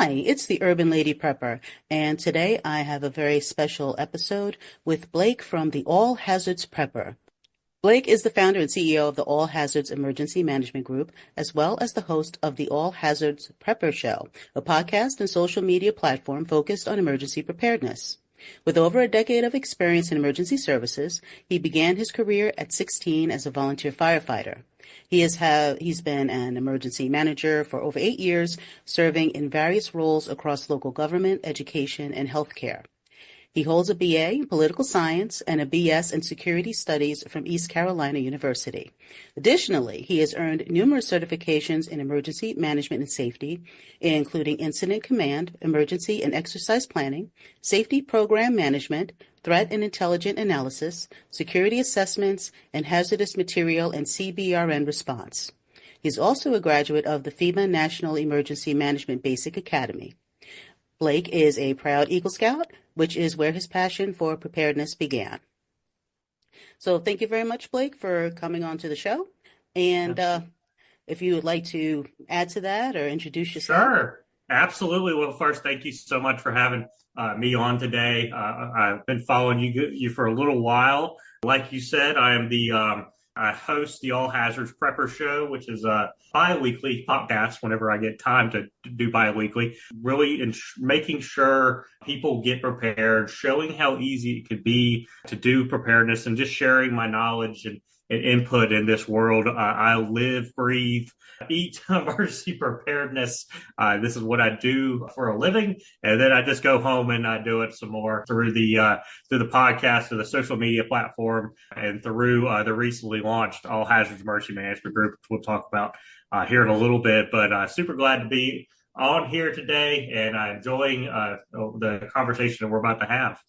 Hi, it's the Urban Lady Prepper, and today I have a very special episode with Blake from the All Hazards Prepper. Blake is the founder and CEO of the All Hazards Emergency Management Group, as well as the host of the All Hazards Prepper Show, a podcast and social media platform focused on emergency preparedness. With over a decade of experience in emergency services, he began his career at 16 as a volunteer firefighter. He's been an emergency manager for over 8 years, serving in various roles across local government, education, and healthcare. He holds a BA in political science and a BS in security studies from East Carolina University. Additionally, he has earned numerous certifications in emergency management and safety, including incident command, emergency and exercise planning, safety program management, threat and intelligence analysis, security assessments, and hazardous material and CBRN response. He's also a graduate of the FEMA National Emergency Management Basic Academy. Blake is a proud Eagle Scout, which is where his passion for preparedness began. So thank you very much, Blake, for coming on to the show. And if you would like to add to that or introduce yourself. Sure, absolutely. Well, first, thank you so much for having me on today. I've been following you for a little while. Like you said, I am I host the All Hazards Prepper Show, which is a bi-weekly podcast whenever I get time to do bi-weekly, really making sure people get prepared, showing how easy it could be to do preparedness, and just sharing my knowledge and input in this world. I live, breathe, eat emergency preparedness. This is what I do for a living, and then I just go home and I do it some more through the podcast, or the social media platform, and through the recently launched All Hazards Emergency Management Group, which we'll talk about here in a little bit. But super glad to be on here today, and enjoying the conversation that we're about to have.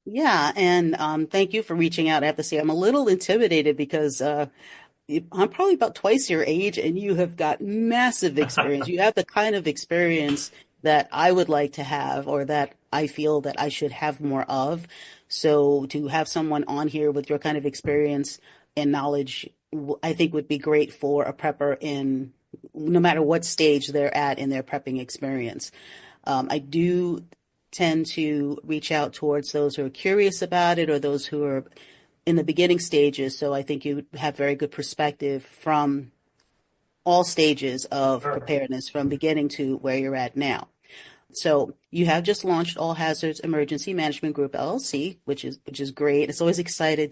Yeah, and thank you for reaching out. I have to say, I'm a little intimidated because I'm probably about twice your age, and you have got massive experience. You have the kind of experience that I would like to have, or that I feel that I should have more of. So to have someone on here with your kind of experience and knowledge, I think would be great for a prepper in no matter what stage they're at in their prepping experience. I do tend to reach out towards those who are curious about it, or those who are in the beginning stages. So I think you have very good perspective from all stages of preparedness, from beginning to where you're at now. So you have just launched All Hazards Emergency Management Group LLC, which is great. It's always exciting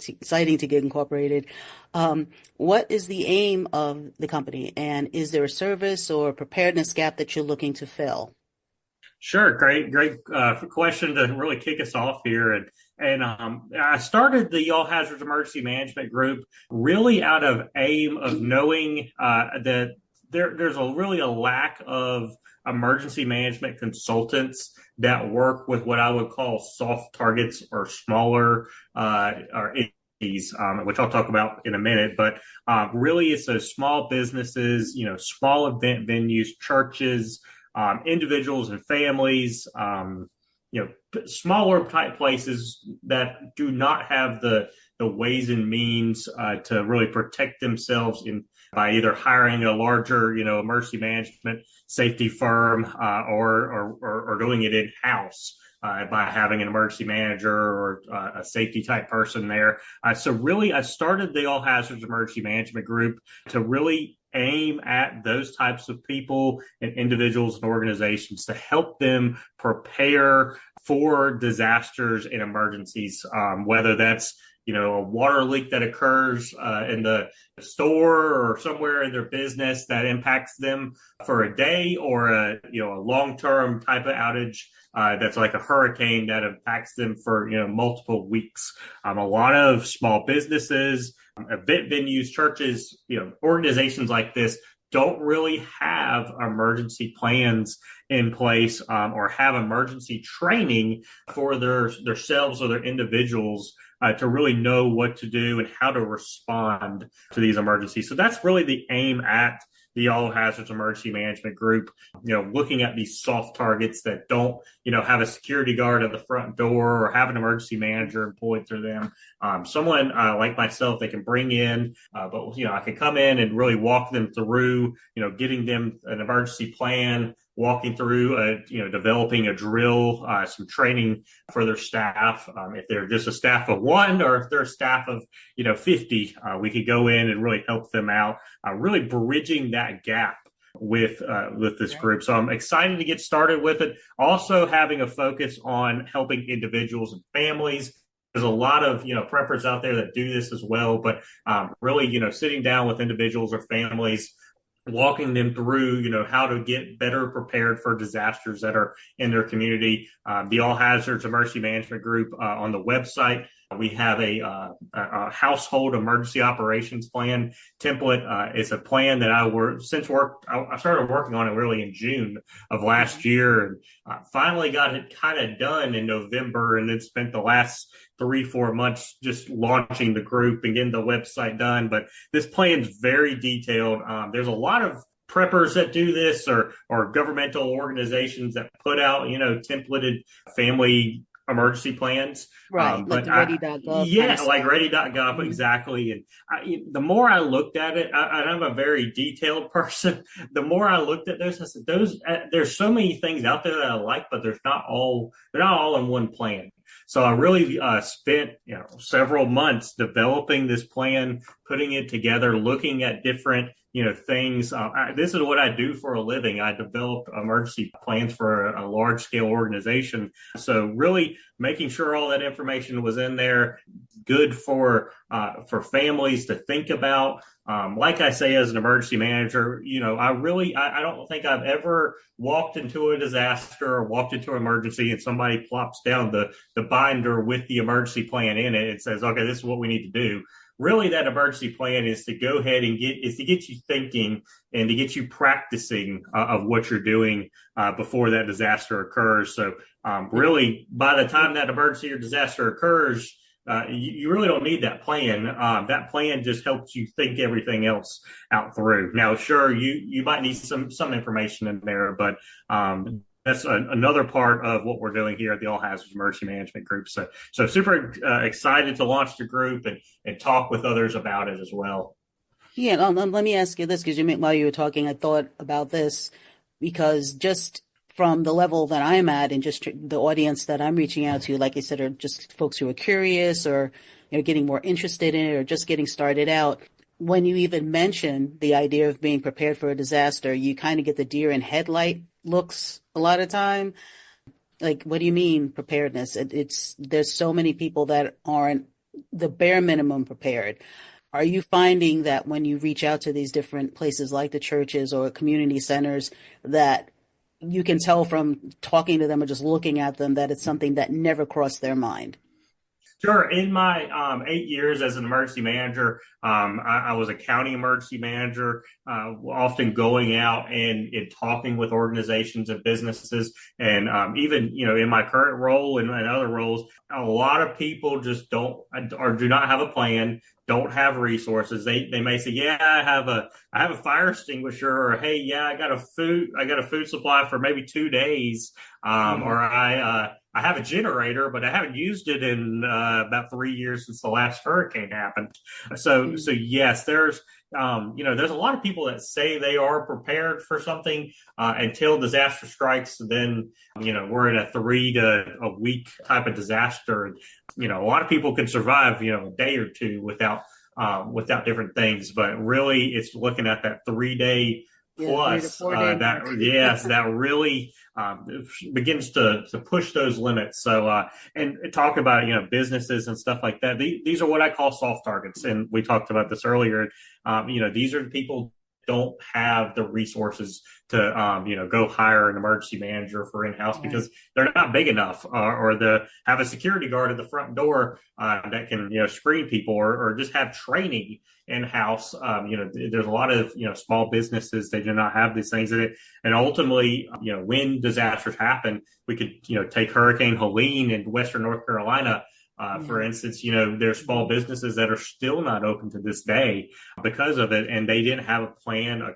to get incorporated. What is the aim of the company, and is there a service or preparedness gap that you're looking to fill? Sure, great question to really kick us off here. And I started the All Hazards Emergency Management Group really out of aim of knowing that there's really a lack of emergency management consultants that work with what I would call soft targets, or smaller or entities, which I'll talk about in a minute. But really, it's those small businesses, small event venues, churches, individuals and families, smaller type places that do not have the ways and means to really protect themselves by either hiring a larger, emergency management safety firm, or doing it in house. By having an emergency manager or a safety type person there. So really, I started the All Hazards Emergency Management Group to really aim at those types of people and individuals and organizations to help them prepare for disasters and emergencies, whether that's a water leak that occurs in the store or somewhere in their business that impacts them for a day, or a long-term type of outage that's like a hurricane that impacts them for multiple weeks. A lot of small businesses, event venues, churches, organizations like this don't really have emergency plans in place, or have emergency training for themselves or their individuals to really know what to do and how to respond to these emergencies. So that's really the aim at the All Hazards Emergency Management Group, looking at these soft targets that don't, have a security guard at the front door or have an emergency manager employed through them. Someone like myself, they can bring in, but I can come in and really walk them through, getting them an emergency plan, walking through, developing a drill, some training for their staff. If they're just a staff of one, or if they're a staff of 50, we could go in and really help them out, really bridging that gap with this group. So I'm excited to get started with it. Also having a focus on helping individuals and families. There's a lot of preppers out there that do this as well, but really sitting down with individuals or families, walking them through, how to get better prepared for disasters that are in their community. The All Hazards Emergency Management Group on the website, we have a household emergency operations plan template. It's a plan that I started working on it really in June of last year, and finally got it kind of done in November, and then spent the last 3-4 months just launching the group and getting the website done. But this plan's very detailed. There's a lot of preppers that do this, or governmental organizations that put out templated family emergency plans, right? But like ready.gov. Yeah, like ready.gov, exactly. And the more I looked at it, I'm a very detailed person. The more I looked at those, I said, there's so many things out there that I like, but they're not all in one plan. So I really spent several months developing this plan, putting it together, looking at different things. This is what I do for a living. I develop emergency plans for a large scale organization. So really making sure all that information was in there, good for families to think about. Like I say, as an emergency manager, I don't think I've ever walked into a disaster or walked into an emergency and somebody plops down the binder with the emergency plan in it and says, okay, this is what we need to do. Really, that emergency plan is to go ahead and get you thinking and to get you practicing of what you're doing before that disaster occurs. So really, by the time that emergency or disaster occurs, you really don't need that plan. That plan just helps you think everything else out through. Now, sure, you might need some information in there, but that's another part of what we're doing here at the All Hazards Emergency Management Group. So super excited to launch the group and talk with others about it as well. Yeah, let me ask you this, because while you were talking, I thought about this, because just from the level that I'm at and just the audience that I'm reaching out to, like I said, are just folks who are curious or getting more interested in it or just getting started out. When you even mention the idea of being prepared for a disaster, you kind of get the deer in headlight looks a lot of time. Like, what do you mean preparedness? There's so many people that aren't the bare minimum prepared. Are you finding that when you reach out to these different places like the churches or community centers, that you can tell from talking to them or just looking at them that it's something that never crossed their mind? Sure. In my 8 years as an emergency manager, I was a county emergency manager, often going out and talking with organizations and businesses. And even, in my current role and other roles, a lot of people just don't or do not have a plan, don't have resources. They may say, yeah, I have a fire extinguisher, or hey, yeah, I got a food supply for maybe 2 days, or I have a generator, but I haven't used it in about 3 years since the last hurricane happened. So yes, there's a lot of people that say they are prepared for something until disaster strikes. Then we're in a 3 to a week type of disaster. A lot of people can survive a day or two without different things, but really it's looking at that 3-day plus that really begins to push those limits. So and talk about businesses and stuff like that. These are what I call soft targets, and we talked about this earlier. These are the people don't have the resources to go hire an emergency manager for in-house because they're not big enough, or have a security guard at the front door that can screen people, or just have training in-house. There's a lot of small businesses, they do not have these things in it. And ultimately, when disasters happen, we could take Hurricane Helene in Western North Carolina. For instance, there's small businesses that are still not open to this day because of it, and they didn't have a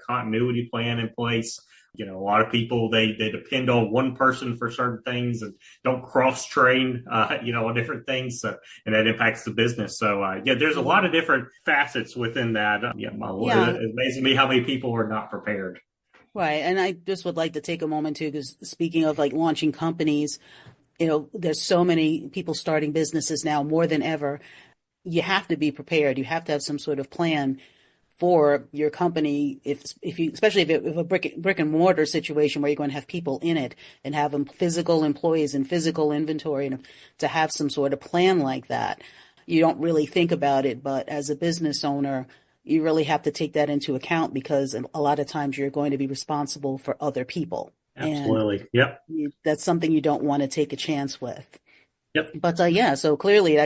continuity plan in place. A lot of people, they depend on one person for certain things and don't cross-train, on different things. So, and that impacts the business. So, there's a lot of different facets within that. It amazes me how many people are not prepared. Right. And I just would like to take a moment too, because speaking of like launching companies, there's so many people starting businesses now more than ever. You have to be prepared. You have to have some sort of plan for your company, if you, especially if a brick and mortar situation where you're going to have people in it and have them physical employees and physical inventory, and to have some sort of plan like that. You don't really think about it, but as a business owner, you really have to take that into account, because a lot of times you're going to be responsible for other people. And Absolutely. Yep. that's something you don't want to take a chance with. Yep. But yeah, so clearly,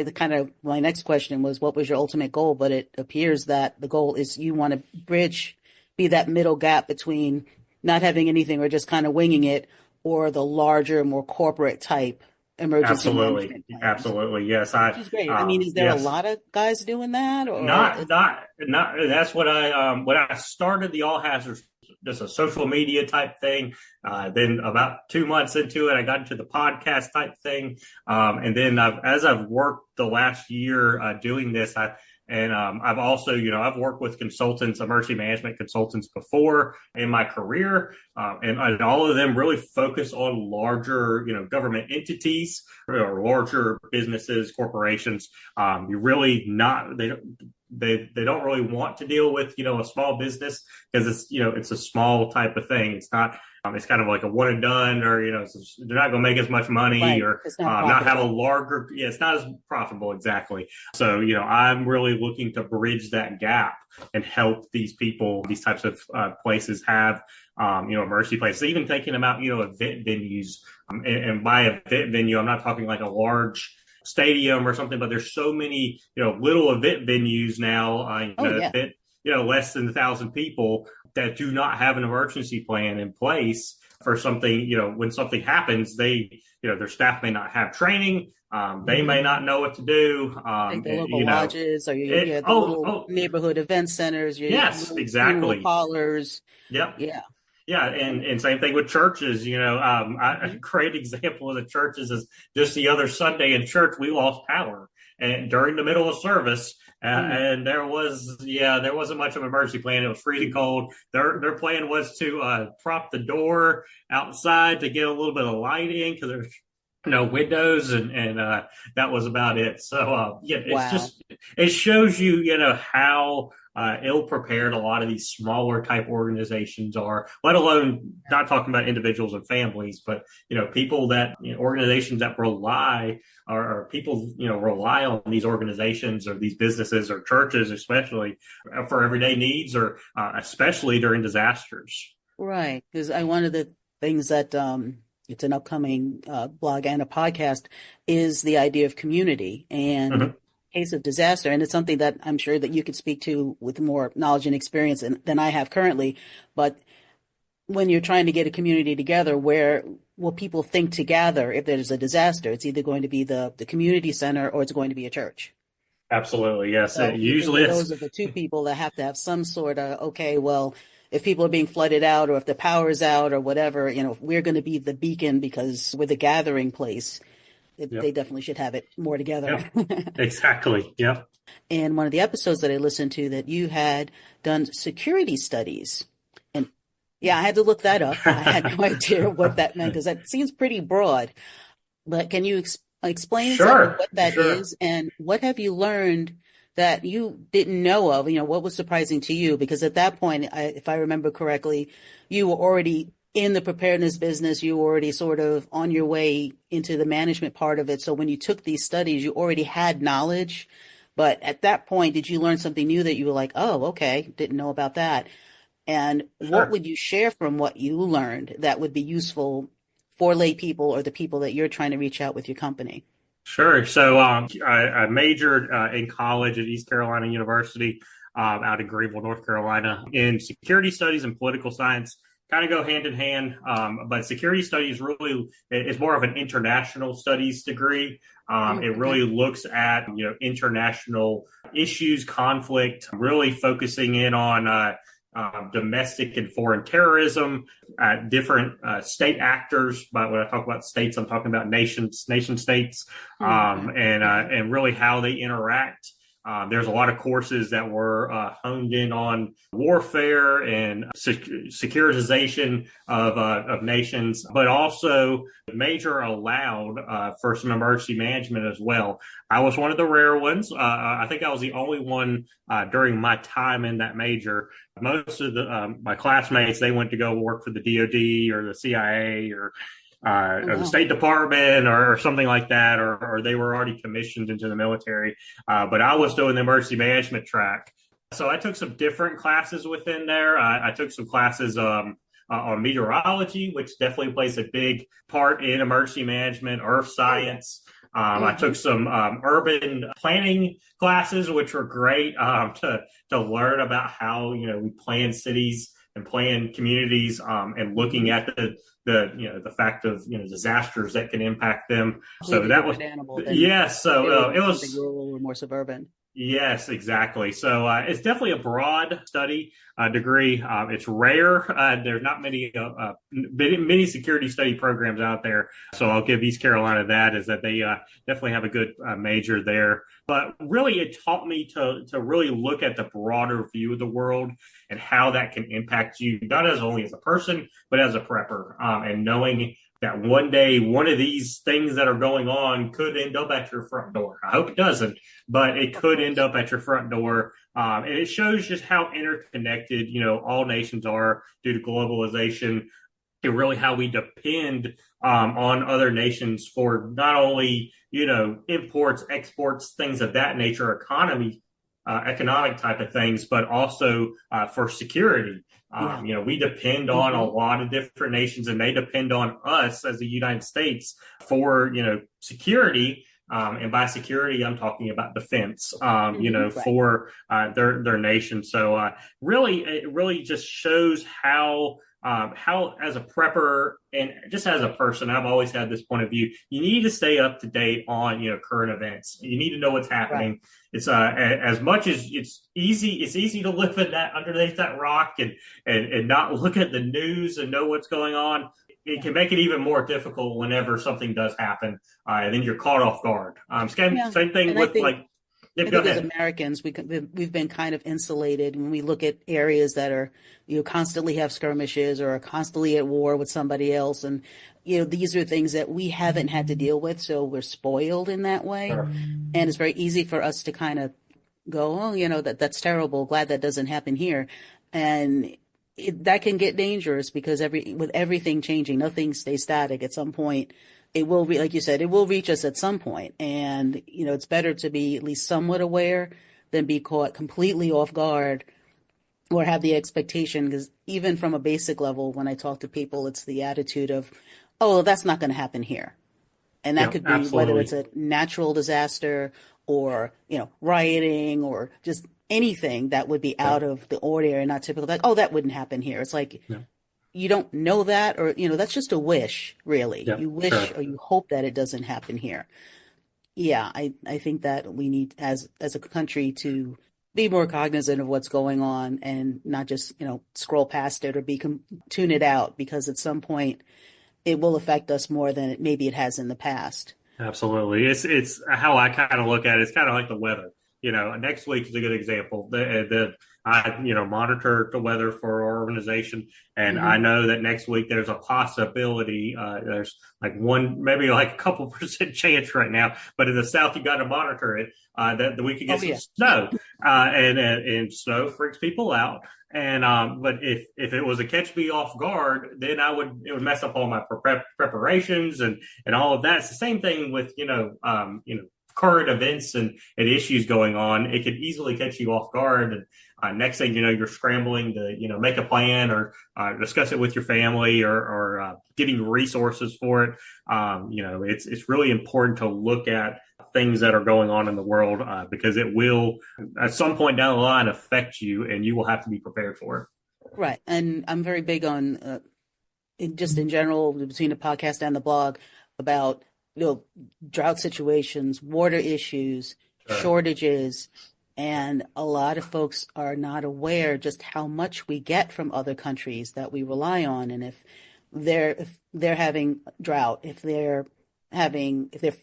my next question was, what was your ultimate goal? But it appears that the goal is you want to be that middle gap between not having anything or just kind of winging it, or the larger, more corporate type emergency Absolutely. management plans, Absolutely. Yes. which is great. I mean, is there a Yes. lot of guys doing that, or Not. That's what when I started the All Hazards, just a social media type thing. Then about 2 months into it, I got into the podcast type thing. And then as I've worked the last year doing this, I've also, I've worked with consultants, emergency management consultants before in my career. And all of them really focus on larger, government entities or larger businesses, corporations. You really not, they don't really want to deal with, a small business, because it's a small type of thing. It's not, it's kind of like a one and done, or, they're not going to make as much money, right? or It's not not have a profitable. larger, yeah, it's not as profitable. Exactly. So, I'm really looking to bridge that gap and help these people, these types of places have, emergency places, even thinking about, event venues. And by event venue, I'm not talking like a large stadium or something, but there's so many, little event venues now, Oh yeah, less than 1,000 people, that do not have an emergency plan in place for something, when something happens, their staff may not have training. They may hmm not know what to do. like the local lodges, or the little Oh, neighborhood event centers, your yes, little funeral exactly. parlors. Yep. Yeah. Yeah, and same thing with churches. A hmm great example of the churches is just the other Sunday in church we lost power, and during the middle of service, and there wasn't much of an emergency plan. It was freezing cold. Their plan was to prop the door outside to get a little bit of light in, because there's no windows, and that was about it. So yeah, Wow. it shows you, how ill prepared a lot of these smaller type organizations are, let alone, not talking about individuals and families, but people that, organizations that rely, or people rely on these organizations or these businesses or churches, especially for everyday needs, or especially during disasters. Right. Because one of the things that it's an upcoming blog and a podcast, is the idea of community and Mhm. case of disaster. And it's something that I'm sure that you could speak to with more knowledge and experience than I have currently. But when you're trying to get a community together, where will people think to gather if there's a disaster? It's either going to be the community center, or it's going to be a church. Absolutely, yes. So It you usually figure is. those are the two people that have to have some sort of, okay, well, if people are being flooded out, or if the power's out or whatever, if we're going to be the beacon because we're the gathering place, they Yep. definitely should have it more together. Yep. Exactly. Yep. In one of the episodes that I listened to, that you had done security studies. And yeah, I had to look that up. I had no idea what that meant, because that seems pretty broad. But can you explain exactly Sure. what that Sure. is, and what have you learned that you didn't know of? What was surprising to you? Because at that point, if I remember correctly, you were already in the preparedness business. You were already sort of on your way into the management part of it. So when you took these studies, you already had knowledge. But at that point, did you learn something new that you were like, oh, okay, didn't know about that? And what Sure. would you share from what you learned that would be useful for lay people, or the people that you're trying to reach out with your company? Sure. So I majored in college at East Carolina University, out in Greenville, North Carolina, in security studies and political science. Kind of go hand in hand, but security studies really is more of an international studies degree. Oh, It okay. really looks at international issues, conflict, really focusing in on domestic and foreign terrorism, different state actors. But when I talk about states, I'm talking about nation states, Okay. and Okay. and really how they interact. There's a lot of courses that were honed in on warfare and securitization of nations, but also major allowed for some emergency management as well. I was one of the rare ones. I think I was the only one during my time in that major. Most of my classmates, they went to go work for the DoD or the CIA or the State Department or something like that, or they were already commissioned into the military. But I was doing the emergency management track. So I took some different classes within there. I took some classes on meteorology, which definitely plays a big part in emergency management, earth science. I took some urban planning classes, which were great to learn about how we plan cities and plan communities, and looking at the fact of disasters that can impact them. So that was yes. So it was rural or more suburban. Yes, exactly. So it's definitely a broad study degree. It's rare. There's not many security study programs out there. So I'll give East Carolina that, is that they definitely have a good major there. But really, it taught me to really look at the broader view of the world and how that can impact you, not as only as a person, but as a prepper, and knowing that one day one of these things that are going on could end up at your front door. I hope it doesn't, but it could end up at your front door. And it shows just how interconnected, all nations are due to globalization, and really how we depend on other nations for not only, imports, exports, things of that nature, economic type of things, but also for security. We depend on a lot of different nations, and they depend on us as the United States for, security. And by security, I'm talking about defense, for their nation. So it really just shows how as a prepper and just as a person, I've always had this point of view. You need to stay up to date on, current events. You need to know what's happening. Right. It's as much as it's easy to live underneath that rock and not look at the news and know what's going on. It can make it even more difficult whenever something does happen, and then you're caught off guard. Same thing with I think as Americans, we've been kind of insulated when we look at areas that are, constantly have skirmishes or are constantly at war with somebody else. And, these are things that we haven't had to deal with. So we're spoiled in that way. Sure. And it's very easy for us to kind of go, oh, that's terrible. Glad that doesn't happen here. And that can get dangerous because with everything changing, nothing stays static. At some point, it will, like you said, it will reach us at some point. And, it's better to be at least somewhat aware than be caught completely off guard or have the expectation. Because even from a basic level, when I talk to people, it's the attitude of, oh, well, that's not going to happen here. And that could be absolutely. Whether it's a natural disaster or, rioting or just anything that would be out of the ordinary, not typical. Like, oh, that wouldn't happen here. It's like, you don't know that, or, that's just a wish, really. You wish or you hope that it doesn't happen here. Yeah, I think that we need, as a country, to be more cognizant of what's going on and not just, scroll past it or tune it out, because at some point it will affect us more than maybe it has in the past. Absolutely. It's how I kind of look at it. It's kind of like the weather. Next week is a good example. I monitor the weather for our organization, and I know that next week there's a possibility. There's maybe a couple % chance right now, but in the South you got to monitor it that we could get some snow, and snow freaks people out. And but if it was a catch me off guard, then it would mess up all my preparations and all of that. It's the same thing with current events and issues going on. It could easily catch you off guard, and next thing you know, you're scrambling to make a plan or discuss it with your family or getting resources for it. It's really important to look at things that are going on in the world, because it will at some point down the line affect you, and you will have to be prepared for it. Right. And I'm very big on just in general, between the podcast and the blog, about drought situations, water issues, shortages, and a lot of folks are not aware just how much we get from other countries that we rely on. And if they're having drought, if they're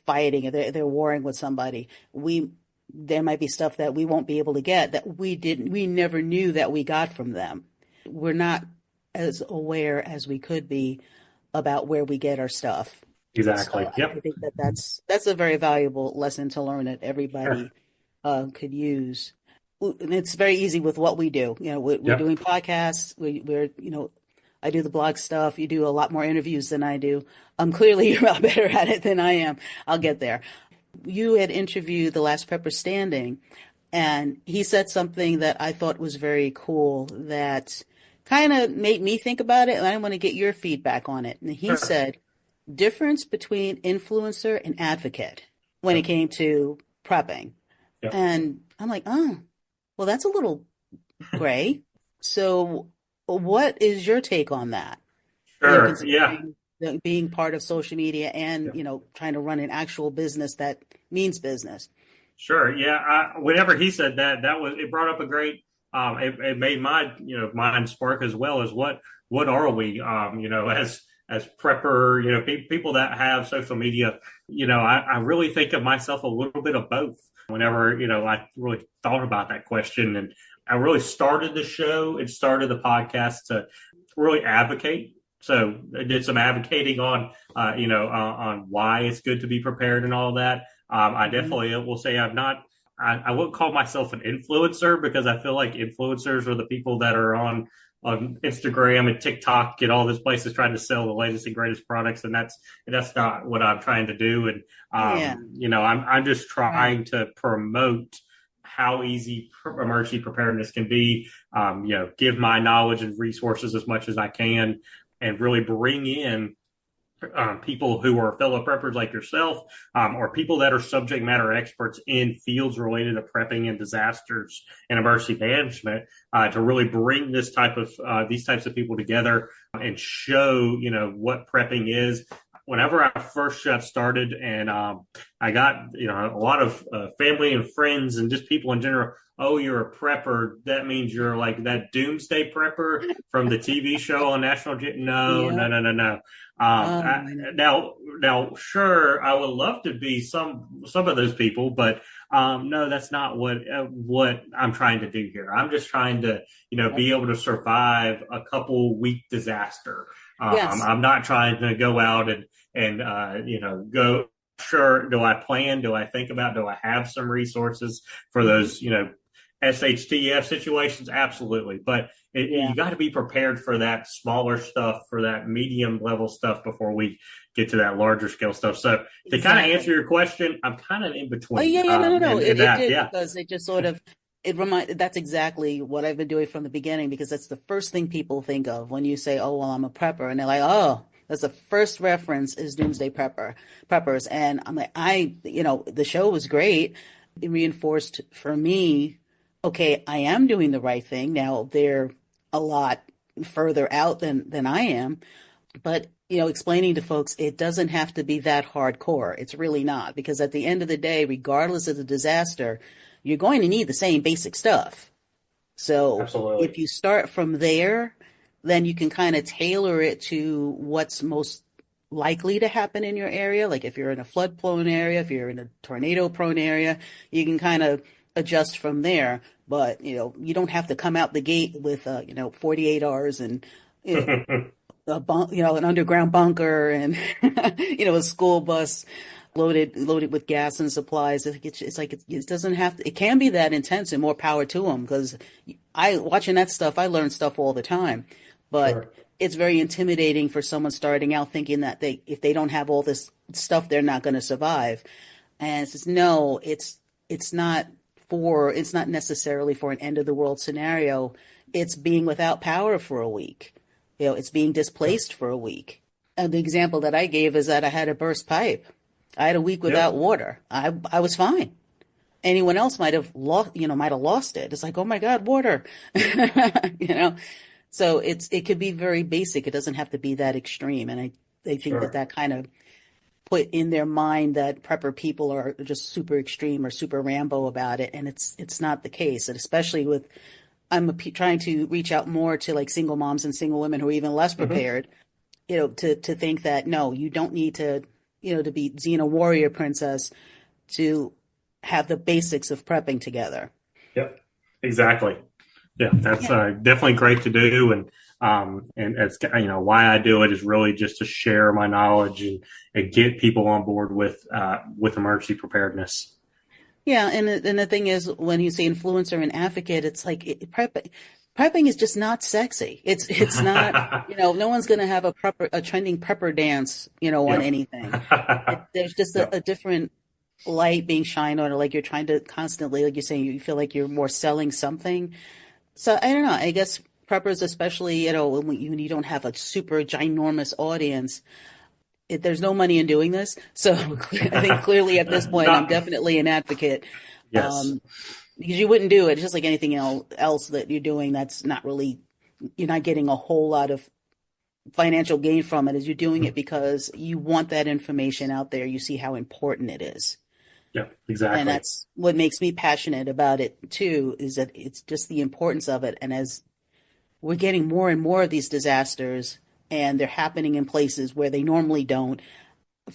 fighting, if they're warring with somebody, we there might be stuff that we won't be able to get that we never knew that we got from them. We're not as aware as we could be about where we get our stuff. So Exactly. I Yep. think that that's a very valuable lesson to learn that Sure. everybody could use. And it's very easy with what we do. We're Yep. doing podcasts. I do the blog stuff. You do a lot more interviews than I do. Clearly you're a lot better at it than I am. I'll get there. You had interviewed the last Prepper Standing, and he said something that I thought was very cool that kind of made me think about it, and I want to get your feedback on it. And he Sure. said, difference between influencer and advocate when it Yep. came to prepping. Yep. And I'm like, oh, well, that's a little gray. So, what is your take on that? Sure. Yeah. Considering being part of social media and, Yep. trying to run an actual business that means business. Sure. Yeah. Whenever he said that, it brought up a great. It made my mind spark as well as what are we? As prepper, people that have social media. I really think of myself a little bit of both. Whenever I really thought about that question, and I really started the show and started the podcast to really advocate. So I did some advocating on why it's good to be prepared and all that. I Mhm. definitely will say I wouldn't call myself an influencer because I feel like influencers are the people that are on Instagram and TikTok and all these places trying to sell the latest and greatest products, and that's not what I'm trying to do. And Yeah, I'm just right. trying to promote how easy emergency preparedness can be. Give my knowledge and resources as much as I can, and really bring in people who are fellow preppers like yourself, or people that are subject matter experts in fields related to prepping and disasters and emergency management, to really bring these types of people together and show what prepping is. Whenever I first got started, and I got a lot of family and friends and just people in general. Oh, you're a prepper. That means you're like that doomsday prepper from the TV show on National Ge-. No, Yeah. no, no, no, no. I know. Now, sure, I would love to be some of those people, but no, that's not what I'm trying to do here. I'm just trying to, Yep. be able to survive a couple week disaster. Yes. I'm not trying to go out and go. Sure, do I plan? Do I think about? Do I have some resources for Hmm. those, SHTF situations? Absolutely, but Yeah, you got to be prepared for that smaller stuff, for that medium level stuff before we get to that larger scale stuff. So to kind of answer exactly. your question, I'm kind of in Oh between. yeah, yeah, no, no, no. In It that, did yeah. because it just sort of that's exactly what I've been doing from the beginning because that's the first thing people think of when you say, "Oh, well, I'm a prepper," and they're like, "Oh." That's the first reference is Doomsday Preppers. And I'm like, the show was great. It reinforced for me, okay, I am doing the right thing. Now they're a lot further out than I am. But, explaining to folks, it doesn't have to be that hardcore. It's really not, because at the end of the day, regardless of the disaster, you're going to need the same basic stuff. So Absolutely. if you start from there, then you can kind of tailor it to what's most likely to happen in your area. Like if you're in a flood prone area, if you're in a tornado prone area, you can kind of adjust from there. But, you don't have to come out the gate with, 48 hours and, you know, an underground bunker and a school bus loaded with gas and supplies. It's like it doesn't have to. It can be that intense, and more power to them. Because I watching that stuff, I learn stuff all the time, but Sure. it's very intimidating for someone starting out thinking that if they don't have all this stuff, they're not going to survive. And it's just, no, it's not necessarily for an end of the world scenario. It's being without power for a week. It's being Yep. displaced for a week. And the example that I gave is that I had a burst pipe. I had a week without Yep. water. I was fine. Anyone else might have lost it. It's like, oh my God, water. you know. So it could be very basic. It doesn't have to be that extreme. And I think Sure. that kind of put in their mind that prepper people are just super extreme or super Rambo about it, and it's not the case. And especially with trying to reach out more to like single moms and single women who are even less Hmm. prepared, to think that no, you don't need to, to be Xena warrior princess to have the basics of prepping together. Yep, exactly. Yeah, that's Yeah. definitely great to do, and it's why I do it is really just to share my knowledge and get people on board with emergency preparedness. Yeah, and the thing is, when you say influencer and advocate, it's like prepping is just not sexy. It's not, no one's going to have a trending prepper dance, on Yep. anything. There's just a Yep. different light being shined on it, like you're trying to constantly, like you're saying, you feel like you're more selling something. So I don't know. I guess preppers, especially, when you don't have a super ginormous audience, there's no money in doing this. So I think clearly at this point, I'm Not definitely an advocate, yes. because you wouldn't do it. It's just like anything else that you're doing that's not really, you're not getting a whole lot of financial gain from it, is you're doing it because you want that information out there. You see how important it is. Yep, And exactly. that's what makes me passionate about it too, is that it's just the importance of it. And as we're getting more and more of these disasters and they're happening in places where they normally don't,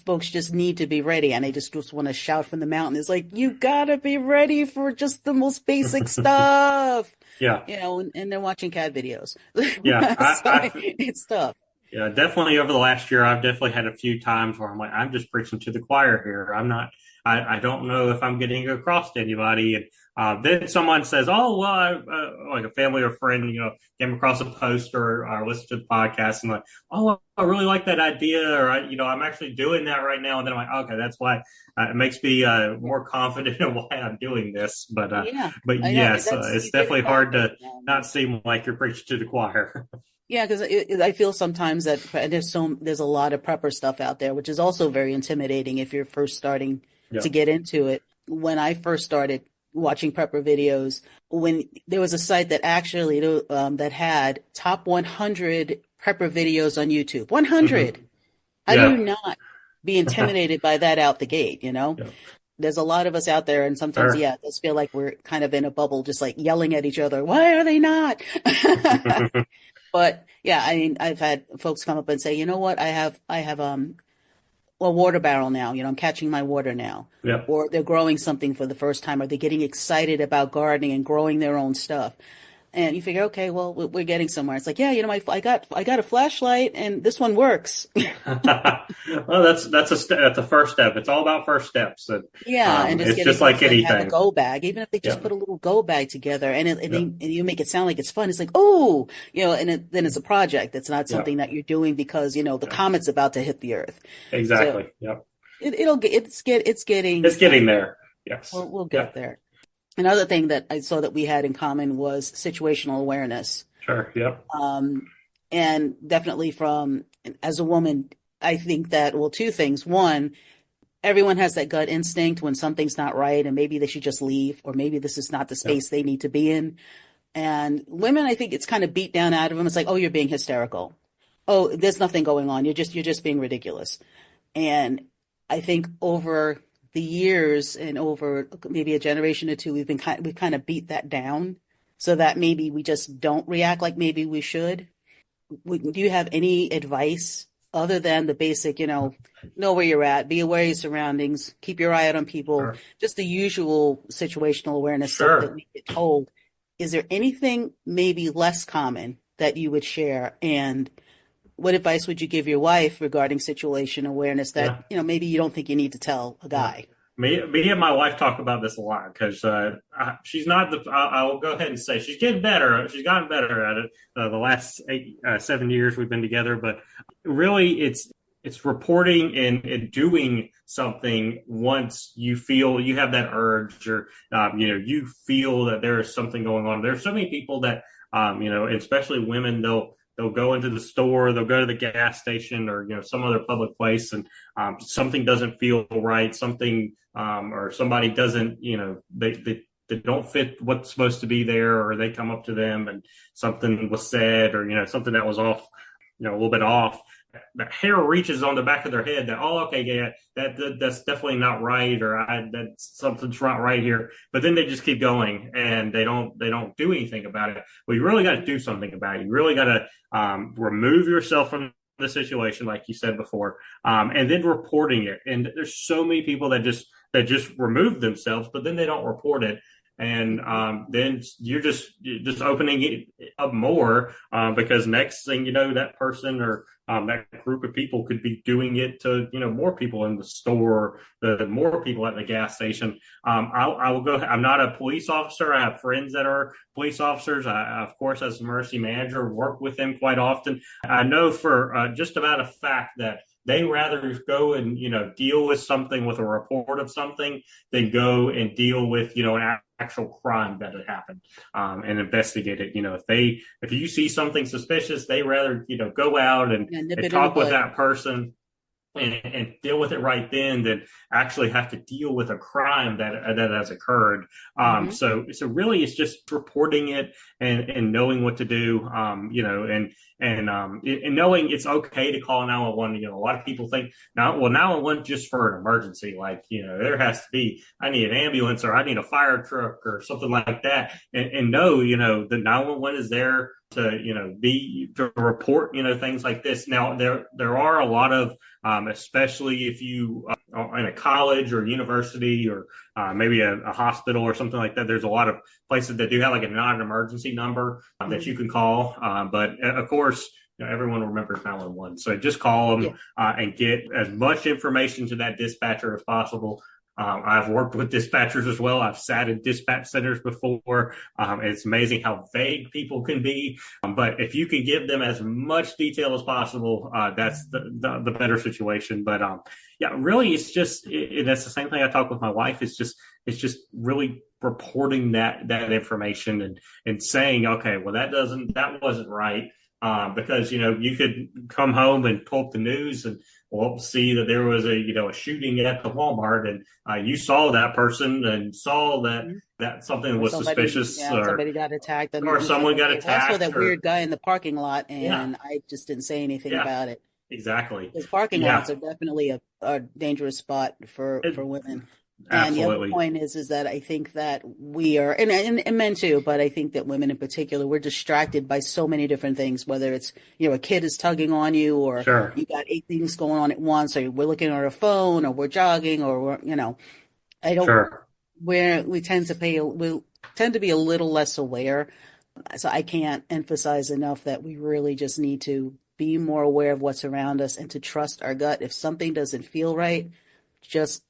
folks just need to be ready. And I just want to shout from the mountain. It's like, you gotta be ready for just the most basic stuff, Yeah, and they're watching cat videos. yeah. So it's tough. Yeah, definitely over the last year, I've definitely had a few times where I'm like, I'm just preaching to the choir here. I'm not, I don't know if I'm getting across to anybody. And then someone says, oh, well, like a family or friend, came across a post or listened to the podcast and like, oh, I really like that idea. Or, I'm actually doing that right now. And then I'm like, okay, that's why it makes me more confident in why I'm doing this. Yeah, But I know. yes, That's, it's you did it definitely hard perfect. to not seem like you're preaching to the choir. Yeah, because I feel sometimes that there's a lot of prepper stuff out there, which is also very intimidating if you're first starting Yeah. to get into it. When I first started watching prepper videos, when there was a site that actually that had top 100 prepper videos on YouTube, 100. Hmm. How do you Yeah. not be intimidated by that out the gate, Yeah. There's a lot of us out there, and sometimes, Sure. yeah, it does feel like we're kind of in a bubble, just like yelling at each other. Why are they not? But yeah, I mean, I've had folks come up and say, you know what, I have a water barrel now. I'm catching my water now, Yeah. or they're growing something for the first time, or they're getting excited about gardening and growing their own stuff. And you figure, okay, well, we're getting somewhere. It's like, yeah, I got a flashlight, and this one works. Well, that's a first step. It's all about first steps. And, Yeah, and just it's getting just like folks that have a anything. go bag, even if they just Yeah. put a little go bag together, Yeah. and you make it sound like it's fun. It's like, oh, then it's a project. It's not Yeah. something that you're doing because the Yeah. comet's about to hit the earth. So Exactly. Yeah. it's It's getting. getting there. Yes. We'll Yeah. get there. Another thing that I saw that we had in common was situational awareness, Sure. Yep. um, and definitely from as a woman, I think that, well, two things. One, everyone has that gut instinct when something's not right and maybe they should just leave, or maybe this is not the Yeah. space they need to be in. And women, I think it's kind of beat down out of them. It's like, oh, you're being hysterical. Oh, there's nothing going on. You're just being ridiculous. And I think over the years and over maybe a generation or two, we've kind of beat that down so that maybe we just don't react like maybe we should. Do you have any advice other than the basic, know where you're at, be aware of your surroundings, keep your eye out on people, Sure. just the usual situational awareness stuff that Sure. we get told? Is there anything maybe less common that you would share? And what advice would you give your wife regarding situation awareness that, Yeah. maybe you don't think you need to tell a Yeah. guy? Me and my wife talk about this a lot because she's not the. I will go ahead and say she's getting better. She's gotten better at it the last 7 years we've been together. But really, it's reporting and doing something once you feel you have that urge or you feel that there is something going on. There's so many people that especially women, they'll go into the store, they'll go to the gas station or some other public place, and something doesn't feel right, something or somebody doesn't, they don't fit what's supposed to be there, or they come up to them and something was said, or something that was off, a little bit off. That hair reaches on the back of their head that, oh, okay, yeah, that's definitely not right, or that something's not right here. But then they just keep going and they don't do anything about it. Well, you really got to do something about it. You really got to remove yourself from the situation, like you said before, and then reporting it. And there's so many people that just that just remove themselves, but then they don't report it. And then you're just opening it up more because next thing you know, that person or that group of people could be doing it to more people in the store, the more people at the gas station. I will go. I'm not a police officer. I have friends that are police officers. I, of course, as a emergency manager, work with them quite often. I know for just about a fact that they rather go and deal with something, with a report of something, than go and deal with an actual crime that had happened and investigate it. If you see something suspicious, they rather go out and talk with that person and deal with it right then than actually have to deal with a crime that has occurred. So really it's just reporting it and knowing what to do, and knowing it's okay to call 911. A lot of people think 911 just for an emergency, like, there has to be, I need an ambulance or I need a fire truck or something like that. And no, the 911 is there to report, things like this. Now, there are a lot of, especially if you are in a college or university or maybe a hospital or something like that, there's a lot of places that do have like a non-emergency number that you can call. But of course, everyone remembers 911. So just call them and get as much information to that dispatcher as possible. I've worked with dispatchers as well. I've sat in dispatch centers before. It's amazing how vague people can be. But if you can give them as much detail as possible, that's the better situation. But really, it's just that's the same thing I talk with my wife. It's just really reporting that information and saying, okay, well, that wasn't right. Because you could come home and pull up the news and see that there was a shooting at the Walmart, and you saw that person and saw that something was suspicious, or somebody got attacked, or someone got attacked. Also, that weird guy in the parking lot, and I just didn't say anything about it. Exactly, because parking lots are definitely a dangerous spot for women. And absolutely. the other point is that I think that we are, and men too, but I think that women in particular, we're distracted by so many different things, whether it's, a kid is tugging on you, or you got 8 things going on at once, or we're looking at our phone, or we're jogging, or we tend to be a little less aware. So I can't emphasize enough that we really just need to be more aware of what's around us and to trust our gut. If something doesn't feel right, just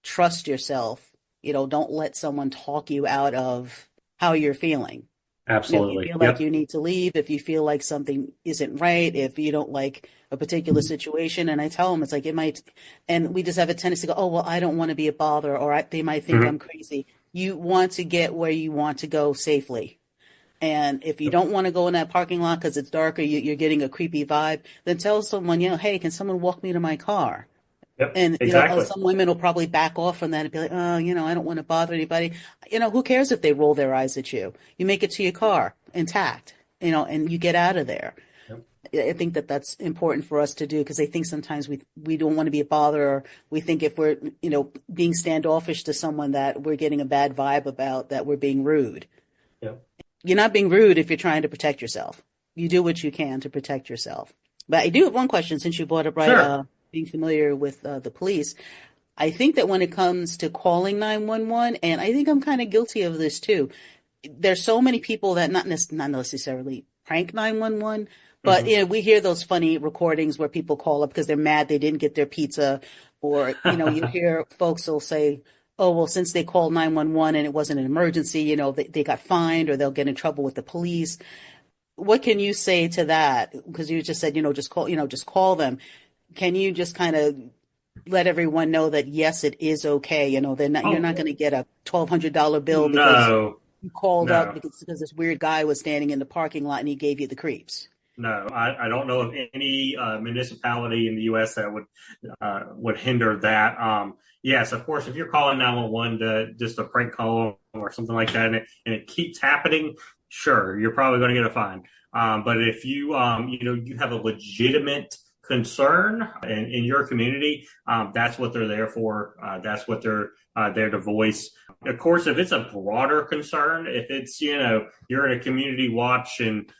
trust yourself. Don't let someone talk you out of how you're feeling. Absolutely. If you feel like you need to leave, if you feel like something isn't right, if you don't like a particular situation, and I tell them, it's like, it might, and we just have a tendency to go, oh, well, I don't want to be a bother, or they might think I'm crazy. You want to get where you want to go safely. And if you don't want to go in that parking lot because it's dark, or you're getting a creepy vibe, then tell someone, hey, can someone walk me to my car? Yep, And exactly. some women will probably back off from that and be like, oh, I don't want to bother anybody. Who cares if they roll their eyes at you? You make it to your car intact, and you get out of there. Yep. I think that that's important for us to do, because I think sometimes we don't want to be a bother, or we think if we're being standoffish to someone that we're getting a bad vibe about, that we're being rude. Yep. You're not being rude if you're trying to protect yourself. You do what you can to protect yourself. But I do have one question, since you brought up being familiar with the police. I think that when it comes to calling 911, and I think I'm kind of guilty of this too, there's so many people that not necessarily prank 911, but we hear those funny recordings where people call up because they're mad they didn't get their pizza, or you hear folks will say, oh, well, since they called 911 and it wasn't an emergency, they got fined, or they'll get in trouble with the police. What can you say to that? Because you just said, just call them. Can you just kind of let everyone know that, yes, it is okay? You're not going to get a $1,200 bill because you called up because this weird guy was standing in the parking lot and he gave you the creeps. No, I don't know of any municipality in the U.S. that would hinder that. Yes, of course, if you're calling 911 to just a prank call or something like that, and it keeps happening, sure, you're probably going to get a fine. But if you you have a legitimate concern in your community, that's what they're there for. That's what they're there to voice. Of course, if it's a broader concern, if it's you're at a community watch and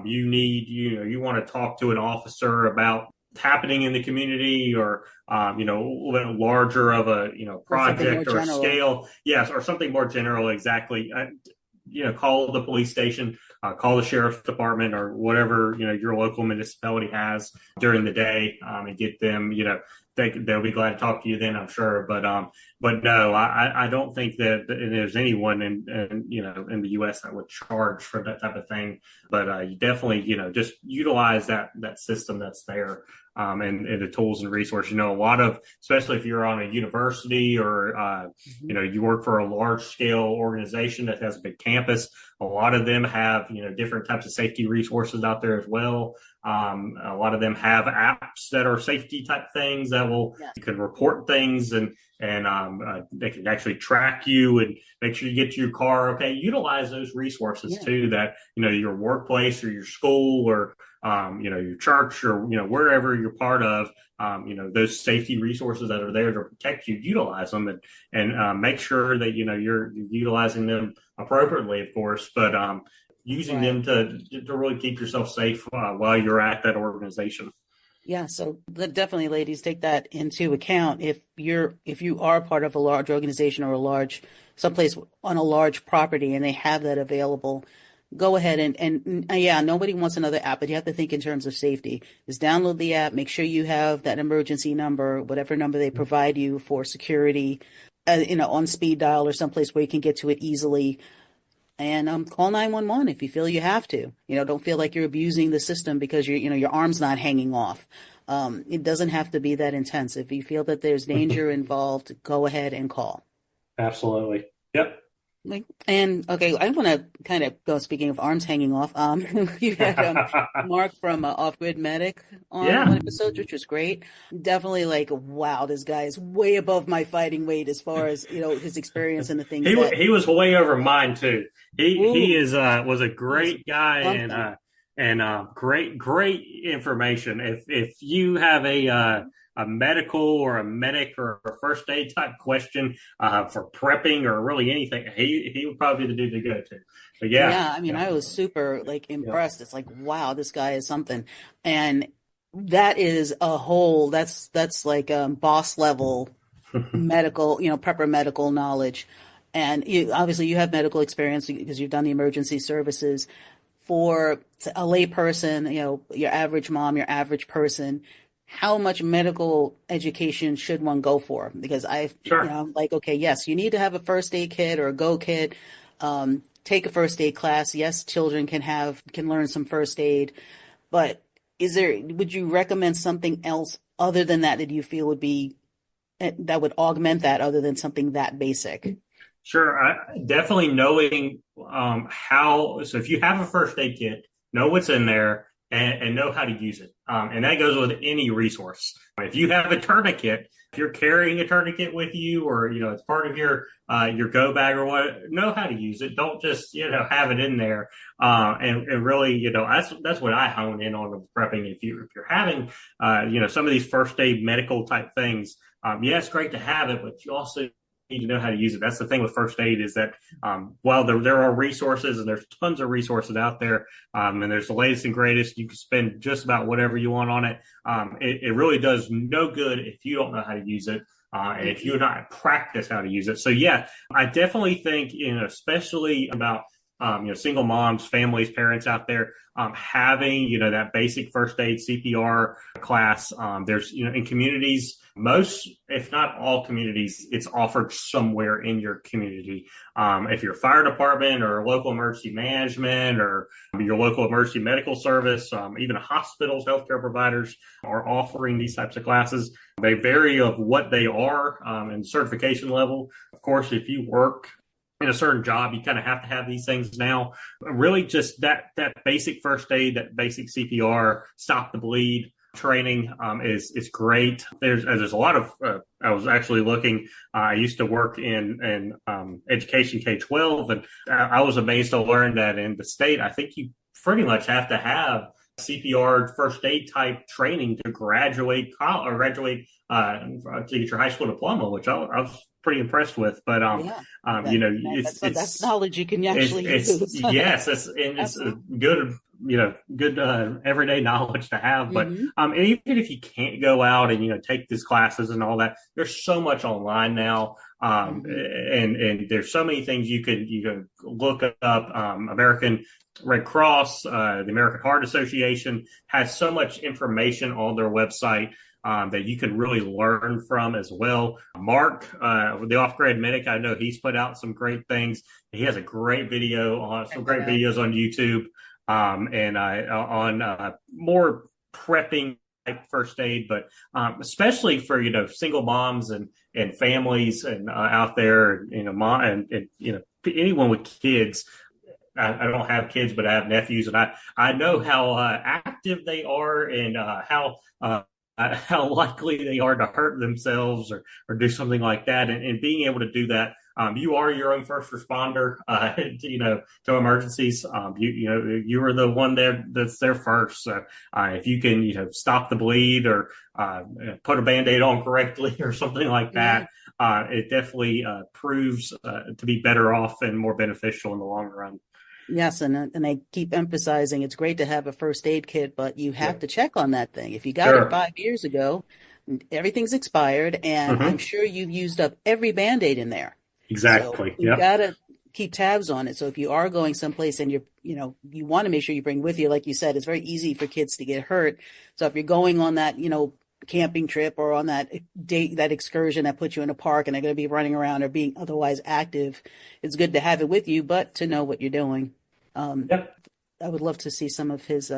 you want to talk to an officer about happening in the community, or a little bit larger of a Or something more project or a general. scale, yes, or something more general, exactly. Call the police station, call the sheriff's department, or whatever your local municipality has during the day, and get them. They'll be glad to talk to you then, I'm sure. But no, I don't think that there's anyone in the U.S. that would charge for that type of thing. But you definitely just utilize that system that's there, and the tools and resources. A lot of, especially if you're on a university, or you work for a large scale organization that has a big campus. A lot of them have different types of safety resources out there as well. A lot of them have apps that are safety type things that you can report things, and they can actually track you and make sure you get to your car. Okay, utilize those resources too. That your workplace or your school, or your church, or wherever you're part of. Those safety resources that are there to protect you, utilize them, and make sure that you're utilizing them appropriately, of course. But using them to really keep yourself safe while you're at that organization. Yeah, so definitely, ladies, take that into account. If you are part of a large organization, or someplace on a large property, and they have that available, go ahead and yeah, nobody wants another app, but you have to think in terms of safety. Just download the app, make sure you have that emergency number, whatever number they provide you for security, on speed dial or someplace where you can get to it easily. And call 911 if you feel you have to. Don't feel like you're abusing the system because your arm's not hanging off. It doesn't have to be that intense. If you feel that there's danger involved, go ahead and call. Absolutely. Yep. And okay, I want to kind of go, speaking of arms hanging off. You had Mark from Off Grid Medic on one episode, which was great. Definitely wow, this guy is way above my fighting weight as far as his experience and the things he was way over mine too. He was a great guy, and great information. If you have a medical or a medic or a first aid type question for prepping or really anything, he would probably be the dude to go to. But yeah, I mean, I was super impressed. It's wow, this guy is something, and that is that's like boss level medical, prepper medical knowledge. And obviously you have medical experience because you've done the emergency services. For a lay person, your average mom, your average person, how much medical education should one go for? Because okay, yes, you need to have a first aid kit or a go kit. Take a first aid class. Yes, children can learn some first aid, but would you recommend something else other than that you feel that would augment that, other than something that basic? Sure. Definitely knowing so if you have a first aid kit, know what's in there, and know how to use it. And that goes with any resource. If you have a tourniquet, if you're carrying a tourniquet with you, or it's part of your go bag or what, know how to use it. Don't just have it in there. And really, that's what I hone in on with prepping. If you're having some of these first aid medical type things, it's great to have it, but you also need to know how to use it. That's the thing with first aid, is that while there are resources, and there's tons of resources out there, and there's the latest and greatest, you can spend just about whatever you want on it. It really does no good if you don't know how to use it. And if you're not practice how to use it. So yeah, I definitely think, especially about single moms, families, parents out there, having, that basic first aid CPR class. There's, in communities, most, if not all communities, it's offered somewhere in your community. If you're a fire department or local emergency management or your local emergency medical service, even hospitals, healthcare providers are offering these types of classes. They vary of what they are, and certification level. Of course, if you work in a certain job, you kind of have to have these things now. Really, just that basic first aid, that basic CPR, stop the bleed training is great. There's a lot of. I was actually looking. I used to work in education K-12, and I was amazed to learn that in the state, I think you pretty much have to have CPR first aid type training to graduate college, or graduate to get your high school diploma, which I was pretty impressed with. But that's knowledge you can actually use. Yes, it's good good everyday knowledge to have. But Hmm. and even if you can't go out and take these classes and all that, there's so much online now. Hmm. And there's so many things you can look up. American Red Cross, the American Heart Association has so much information on their website that you can really learn from as well. Mark, the off-grid medic, I know he's put out some great things. He has a great video on some Check that great out. videos on YouTube, and on more prepping type first aid, but especially for single moms and families and out there, mom and anyone with kids. I don't have kids, but I have nephews, and I know how active they are and how likely they are to hurt themselves or do something like that. And being able to do that, you are your own first responder, to emergencies. You are the one that's there first. So if you can, stop the bleed or put a Band-Aid on correctly or something like Yeah. that, it definitely proves to be better off and more beneficial in the long run. Yes, and I keep emphasizing it's great to have a first aid kit, but you Yeah, have to check on that thing. If you got it sure. 5 years ago, everything's expired, and I'm Hmm. sure you've used up every Band-Aid in there. So Exactly. you Yep. got to keep tabs on it. So if you are going someplace and you want to make sure you bring with you, like you said, it's very easy for kids to get hurt. So if you're going on that, camping trip or on that date, that excursion that puts you in a park and they're going to be running around or being otherwise active, it's good to have it with you, but to know what you're doing. Um, Yep. I would love to see some of his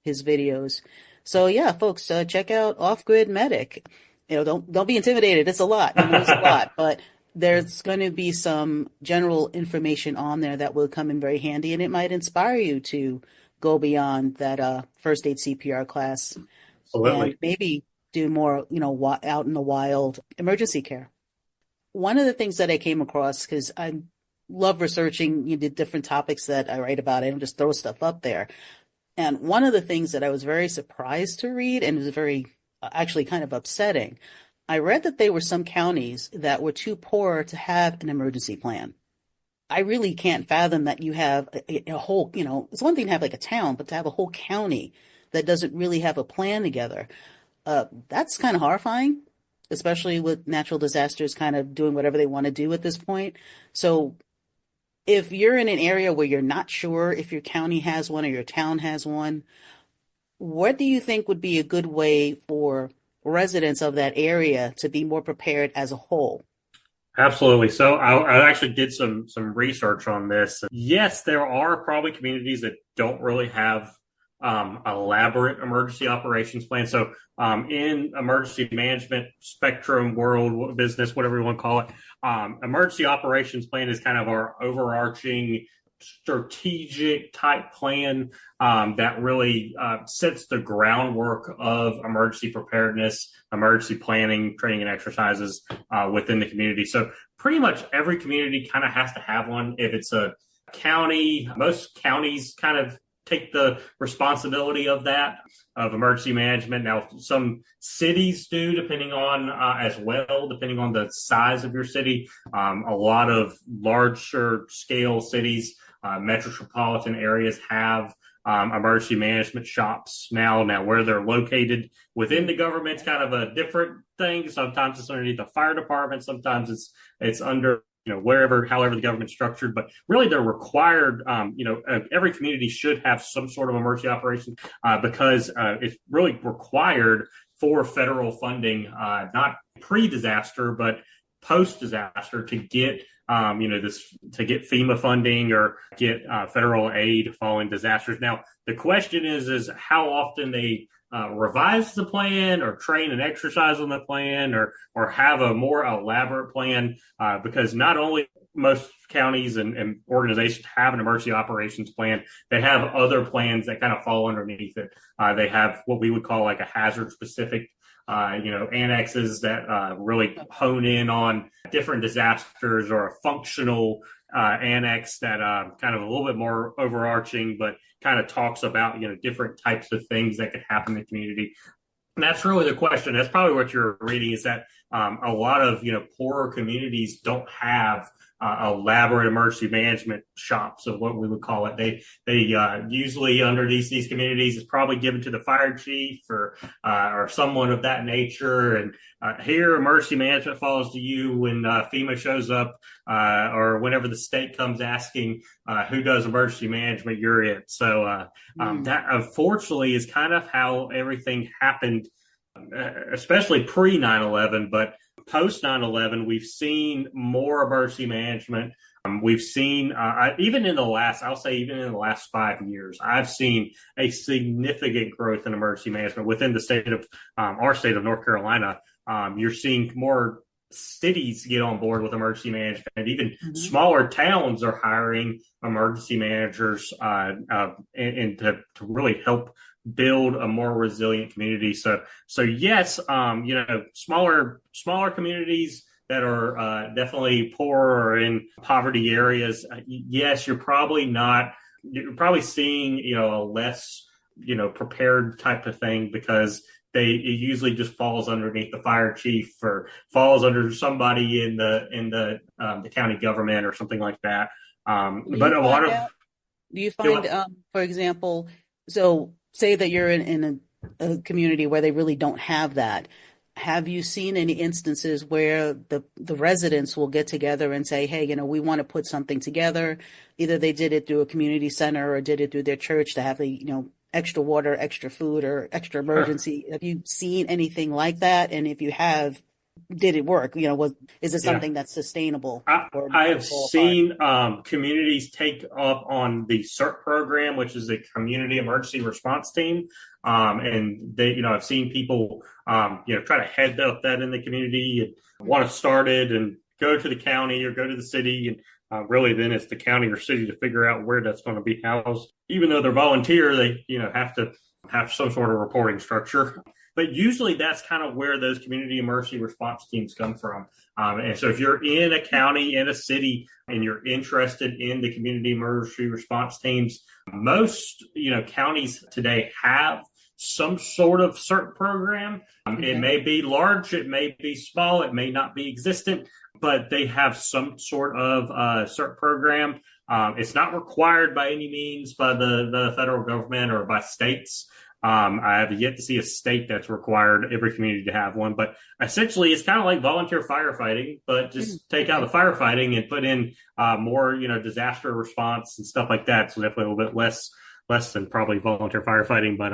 videos. So yeah, folks, check out Off Grid Medic. Don't be intimidated. It's a lot. He knows a lot, but there's going to be some general information on there that will come in very handy, and it might inspire you to go beyond that first aid CPR class and Absolutely. maybe do more, out in the wild emergency care. One of the things that I came across, because I love researching the different topics that I write about, I don't just throw stuff up there. And one of the things that I was very surprised to read and was very actually kind of upsetting, I read that there were some counties that were too poor to have an emergency plan. I really can't fathom that you have a whole, it's one thing to have like a town, but to have a whole county that doesn't really have a plan together. That's kind of horrifying, especially with natural disasters kind of doing whatever they want to do at this point. So if you're in an area where you're not sure if your county has one or your town has one, what do you think would be a good way for residents of that area to be more prepared as a whole? Absolutely. So I actually did some research on this. Yes, there are probably communities that don't really have elaborate emergency operations plans. So in emergency management spectrum world business, whatever you want to call it, emergency operations plan is kind of our overarching strategic type plan that really sets the groundwork of emergency preparedness, emergency planning, training, and exercises within the community. So pretty much every community kind of has to have one. If it's a county, most counties kind of take the responsibility of that of emergency management. Now, some cities do, depending on as well, depending on the size of your city. A lot of larger scale cities, metropolitan areas have emergency management shops now. Now, where they're located within the government's kind of a different thing. Sometimes it's underneath the fire department. Sometimes it's under wherever, however the government's structured, but really they're required. Every community should have some sort of emergency operation because it's really required for federal funding, not pre-disaster, but post-disaster to get to get FEMA funding or get federal aid following disasters. Now, the question is how often they revise the plan or train and exercise on the plan or have a more elaborate plan because not only most counties and organizations have an emergency operations plan, they have other plans that kind of fall underneath it. They have what we would call like a hazard specific annexes that really hone in on different disasters or a functional annex that kind of a little bit more overarching, but kind of talks about, different types of things that could happen in the community. And that's really the question. That's probably what you're reading is that A lot of poorer communities don't have elaborate emergency management shops of what we would call it. They usually under these communities is probably given to the fire chief or someone of that nature. And here, emergency management falls to you when FEMA shows up or whenever the state comes asking who does emergency management. You're it. So that unfortunately is kind of how everything happened, especially pre 9/11, but post 9/11, we've seen more emergency management. We've seen, even in the last, I'll say, even in the last 5 years, I've seen a significant growth in emergency management within the state of our state of North Carolina. You're seeing more cities get on board with emergency management. Even smaller towns are hiring emergency managers and to really help build a more resilient community. So yes, smaller communities that are definitely poor or in poverty areas. Yes, you're probably seeing, a less, prepared type of thing because it usually just falls underneath the fire chief or falls under somebody in the county government or something like that. But a lot of, do you find, for example, so say that you're in a community where they really don't have that. Have you seen any instances where the residents will get together and say, hey, we want to put something together? Either they did it through a community center or did it through their church to have the, extra water, extra food, or extra emergency. Have you seen anything like that? And if you have, did it work? Is it something that's sustainable? I have seen communities take up on the CERT program, which is a community emergency response team. And they, I've seen people, try to head up that in the community and want to start it and go to the county or go to the city. And really then it's the county or city to figure out where that's going to be housed. Even though they're volunteer, they, have to have some sort of reporting structure. But usually that's kind of where those community emergency response teams come from. And so if you're in a county, in a city, and you're interested in the community emergency response teams, most, counties today have some sort of CERT program. It may be large, it may be small, it may not be existent, but they have some sort of CERT program. It's not required by any means by the federal government or by states. I have yet to see a state that's required every community to have one, but essentially it's kind of like volunteer firefighting, but just take out the firefighting and put in more, disaster response and stuff like that. So definitely a little bit less than probably volunteer firefighting, but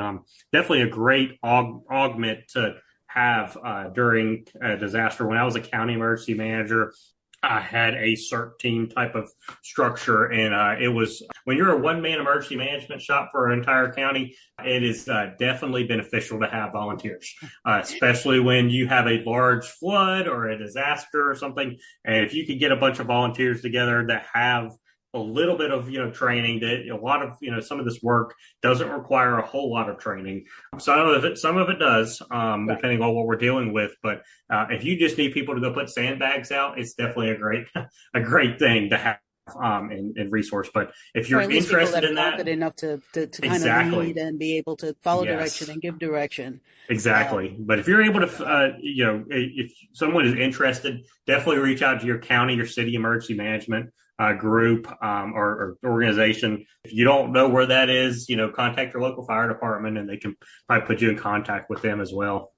definitely a great augment to have during a disaster. When I was a county emergency manager, I had a CERT team type of structure, and it was when you're a one-man emergency management shop for an entire county, it is definitely beneficial to have volunteers, especially when you have a large flood or a disaster or something. And if you could get a bunch of volunteers together that have a little bit of training, that a lot of some of this work doesn't require a whole lot of training. Some of it does, depending on what we're dealing with. But if you just need people to go put sandbags out, it's definitely a great thing to have and resource. But if you're interested in that, enough to kind of lead and be able to follow direction and give direction. Exactly. But if you're able to, if someone is interested, definitely reach out to your county or city emergency management group or organization. If you don't know where that is, contact your local fire department and they can probably put you in contact with them as well.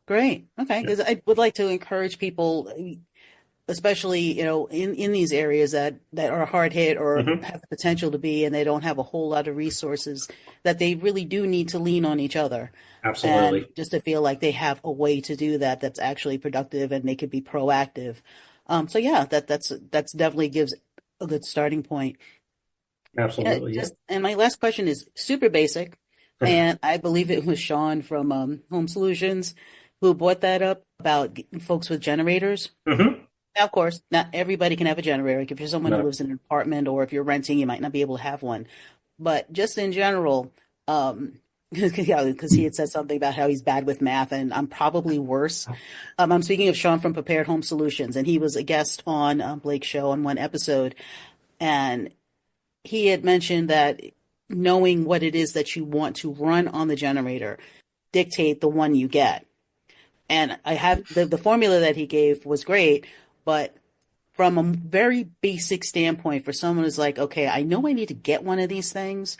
Great. Okay. Because I would like to encourage people, especially, in these areas that are hard hit or have the potential to be, and they don't have a whole lot of resources, that they really do need to lean on each other. Absolutely. And just to feel like they have a way to do that that's actually productive and they could be proactive. So yeah, that's definitely gives a good starting point. Absolutely. And my last question is super basic, and I believe it was Sean from Home Solutions who brought that up about folks with generators. Mm-hmm. Now, of course, not everybody can have a generator. Like if you're someone who lives in an apartment or if you're renting, you might not be able to have one. But just in general, because he had said something about how he's bad with math, and I'm probably worse. I'm speaking of Sean from Prepared Home Solutions, and he was a guest on Blake's show on one episode, and he had mentioned that knowing what it is that you want to run on the generator dictate the one you get. And I have the formula that he gave was great, but from a very basic standpoint, for someone who's like, okay, I know I need to get one of these things,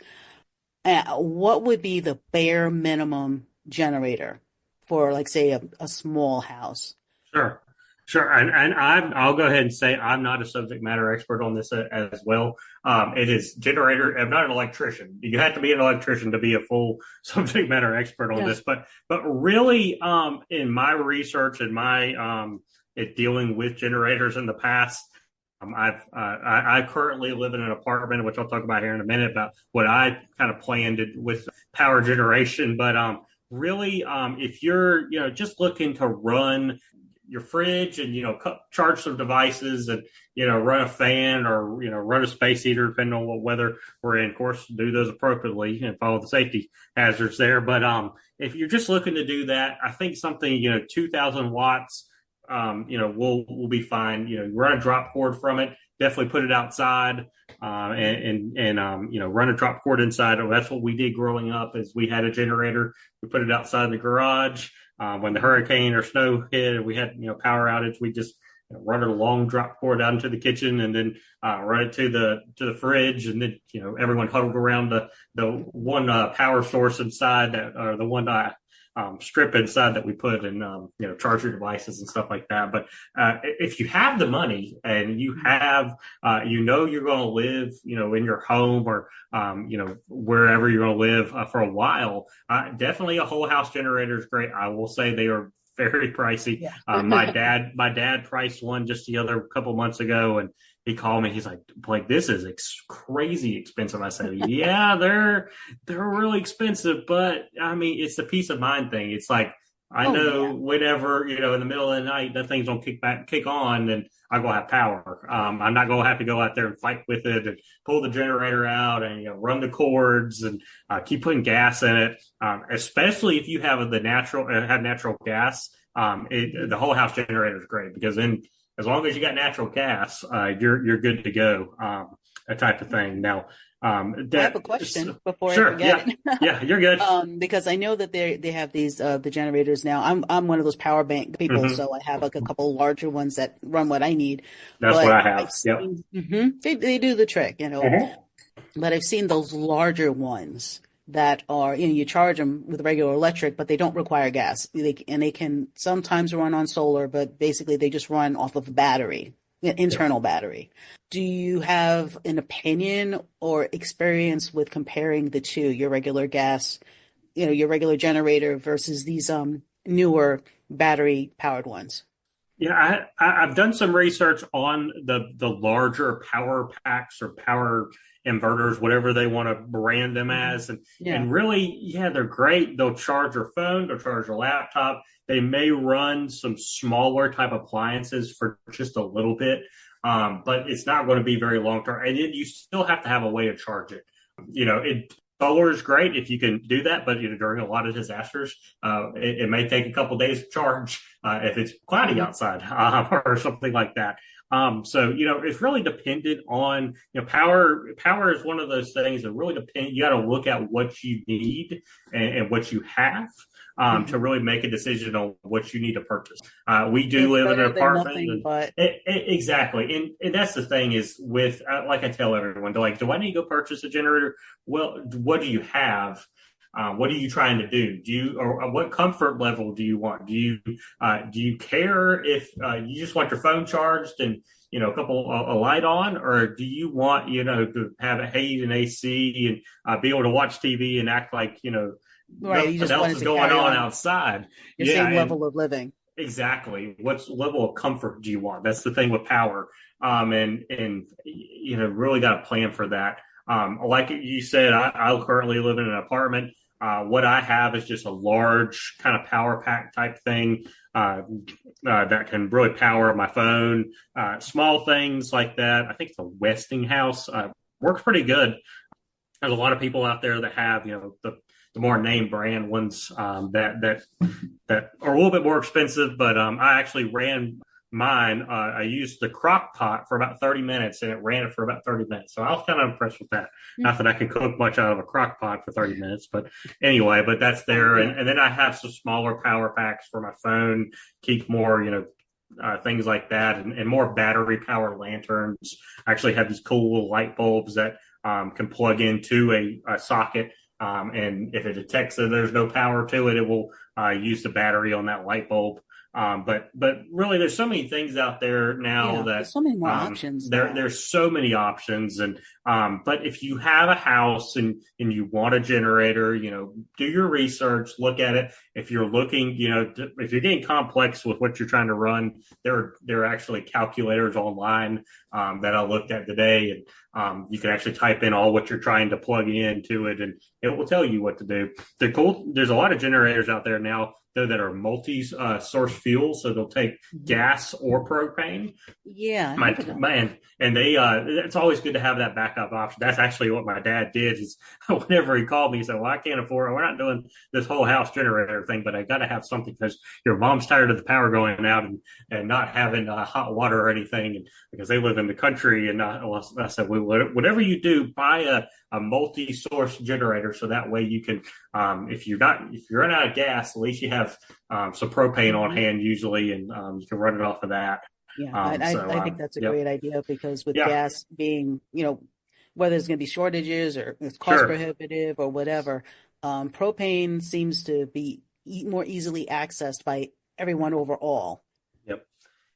what would be the bare minimum generator for, like, say, a small house? Sure. Sure. And I'll go ahead and say I'm not a subject matter expert on this as well. It is generator. I'm not an electrician. You have to be an electrician to be a full subject matter expert on Yes. this. But really, in my research and my at dealing with generators in the past, I currently live in an apartment, which I'll talk about here in a minute about what I kind of planned with power generation. But really, if you're just looking to run your fridge and charge some devices and run a fan or run a space heater depending on what weather we're in, of course do those appropriately and follow the safety hazards there. But if you're just looking to do that, I think something 2000 watts will be fine. Run a drop cord from it, definitely put it outside, and run a drop cord inside. That's what we did growing up. Is we had a generator, we put it outside the garage. When the hurricane or snow hit, we had power outage. We just run a long drop cord out into the kitchen, and then run it to the fridge, and then everyone huddled around the one power source inside that, or the one strip inside that we put in charge your devices and stuff like that. But if you have the money and you have you're going to live in your home or wherever you're going to live for a while, definitely a whole house generator is great. I will say they are very pricey. Yeah. My dad priced one just the other couple months ago, and he called me. He's like, Blake, this is crazy expensive. I said, yeah, they're really expensive, but I mean, it's the peace of mind thing. It's like, I Oh, know yeah. whenever, in the middle of the night, that thing's going to kick on, and I'm going to have power. I'm not going to have to go out there and fight with it and pull the generator out and, run the cords and keep putting gas in it. Especially if you have have natural gas. The whole house generator is great because then as long as you got natural gas, you're good to go. That type of thing. Now, I have a question before I sure, forget yeah, it. yeah, you're good. Because I know that they have these the generators now. I'm one of those power bank people, Hmm. so I have like a couple larger ones that run what I need. That's what But I I've have. Yep. seen they do the trick, Hmm. But I've seen those larger ones that are, you charge them with regular electric, but they don't require gas. They can sometimes run on solar, but basically they just run off of a battery, Yep. internal battery. Do you have an opinion or experience with comparing the two, your regular gas, your regular generator versus these newer battery powered ones? Yeah, I've done some research on the larger power packs or power inverters, whatever they want to brand them Mhm. as, and Yeah. really, yeah, they're great. They'll charge your phone, they'll charge your laptop. They may run some smaller type appliances for just a little bit, but it's not going to be very long term. And then you still have to have a way to charge it. It solar is great if you can do that, but during a lot of disasters, it may take a couple days to charge if it's cloudy Mhm. outside or something like that. So it's really dependent on power. Power is one of those things that really depend. You got to look at what you need and what you have. To Mhm. really make a decision on what you need to purchase. We do It's live in an better than apartment, nothing, and but exactly, and that's the thing is with like I tell everyone, they're like, do I need to go purchase a generator? Well, what do you have? What are you trying to do? Or what comfort level do you want? Do you care if you just want your phone charged and a light on, or do you want to have a heat and AC and be able to watch TV and act like right, you nothing just else wanted is to going carry on on outside? your Yeah, same and level of living. exactly. What level of comfort do you want? That's the thing with power. And really got a plan for that. Like you said, I currently live in an apartment. What I have is just a large kind of power pack type thing that can really power my phone. Small things like that. I think the Westinghouse works pretty good. There's a lot of people out there that have the more name brand ones that are a little bit more expensive. But I actually ran mine, I used the crock pot for about 30 minutes and it ran it for about 30 minutes. So I was kind of impressed with that. Not that I can cook much out of a crock pot for 30 minutes, but anyway, but that's there. And then I have some smaller power packs for my phone, keep more, things like that, and more battery powered lanterns. I actually have these cool little light bulbs that can plug into a socket. And if it detects that there's no power to it, it will use the battery on that light bulb. But really, there's so many things out there now that there's so many more options. There's so many options, and but if you have a house and you want a generator, do your research, look at it. If you're looking, if you're getting complex with what you're trying to run, there are actually calculators online that I looked at today, and you can actually type in all what you're trying to plug into it, and it will tell you what to do. There's a lot of generators out there now that are multi-source fuel, so they'll take gas or propane. Yeah, and they it's always good to have that backup option. That's actually what my dad did. Is whenever he called me, he said, "Well, I can't afford it. We're not doing this whole house generator thing, but I got to have something because your mom's tired of the power going out and not having hot water or anything, and because they live in the country." And I said, well, "Whatever you do, buy a multi-source generator, so that way you can, if you run out of gas, at least you have some propane on hand usually, and you can run it off of that." Yeah, I think that's a great idea, because with gas being, whether it's going to be shortages or it's cost prohibitive or whatever, propane seems to be more easily accessed by everyone overall. Yep.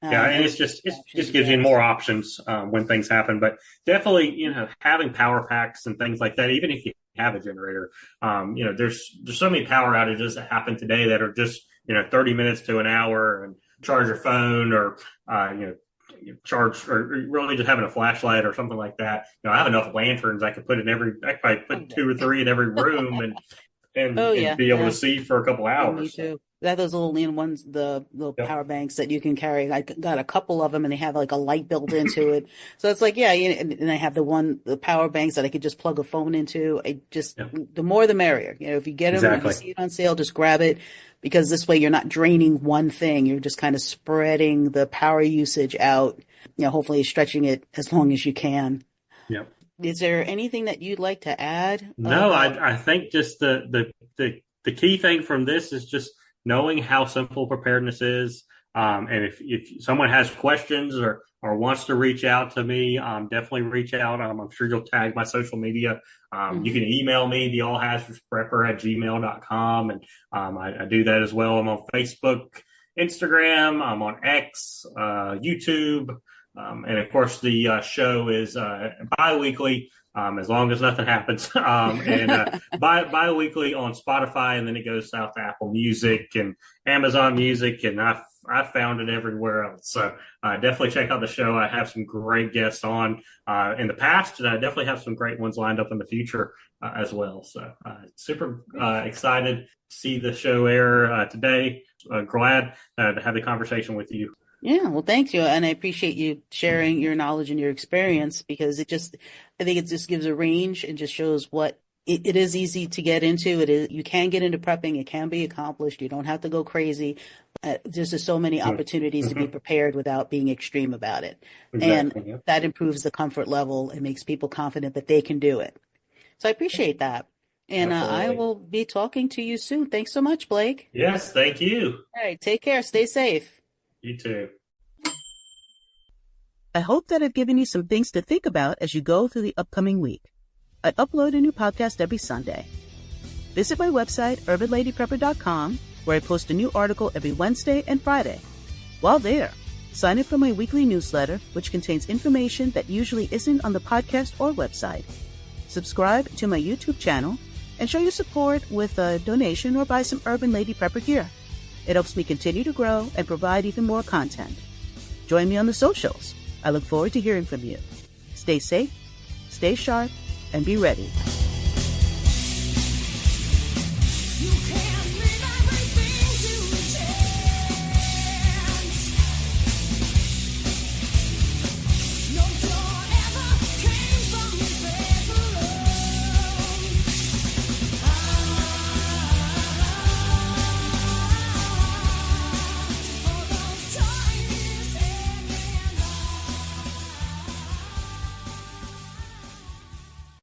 And it just gives you more options when things happen. But definitely, having power packs and things like that, even if you have a generator, there's so many power outages that happen today that are just 30 minutes to an hour, and charge your phone or charge, or really just having a flashlight or something like that. I have enough lanterns I could put I could put 2 or 3 in every room and be able to see for a couple hours. Me too. That those little lean ones, the little power banks that you can carry. I got a couple of them, and they have like a light built into it. So it's like, and I have the power banks that I could just plug a phone into. The more the merrier. If you get them, if you see it on sale, just grab it, because this way you're not draining one thing. You're just kind of spreading the power usage out. Hopefully stretching it as long as you can. Yep. Is there anything that you'd like to add? No, I think just the key thing from this is just knowing how simple preparedness is. And if someone has questions or wants to reach out to me, definitely reach out. I'm sure you'll tag my social media. You can email me, theallhazardsprepper@gmail.com. And I do that as well. I'm on Facebook, Instagram. I'm on X, YouTube. And of course, the show is bi-weekly, as long as nothing happens. And bi-weekly on Spotify, and then it goes out to Apple Music and Amazon Music, and I found it everywhere else. So definitely check out the show. I have some great guests on in the past, and I definitely have some great ones lined up in the future as well. So super excited to see the show air today. Glad to have the conversation with you. Yeah, well, thank you. And I appreciate you sharing your knowledge and your experience, because I think it just gives a range and just shows what it is easy to get into. You can get into prepping. It can be accomplished. You don't have to go crazy. There's just so many opportunities to be prepared without being extreme about it. Exactly, and that improves the comfort level. It makes people confident that they can do it. So I appreciate that. And I will be talking to you soon. Thanks so much, Blake. Yes, thank you. All right, take care. Stay safe. You too. I hope that I've given you some things to think about as you go through the upcoming week. I upload a new podcast every Sunday. Visit my website, urbanladyprepper.com, where I post a new article every Wednesday and Friday. While there, sign up for my weekly newsletter, which contains information that usually isn't on the podcast or website. Subscribe to my YouTube channel and show your support with a donation or buy some Urban Lady Prepper gear. It helps me continue to grow and provide even more content. Join me on the socials. I look forward to hearing from you. Stay safe, stay sharp, and be ready.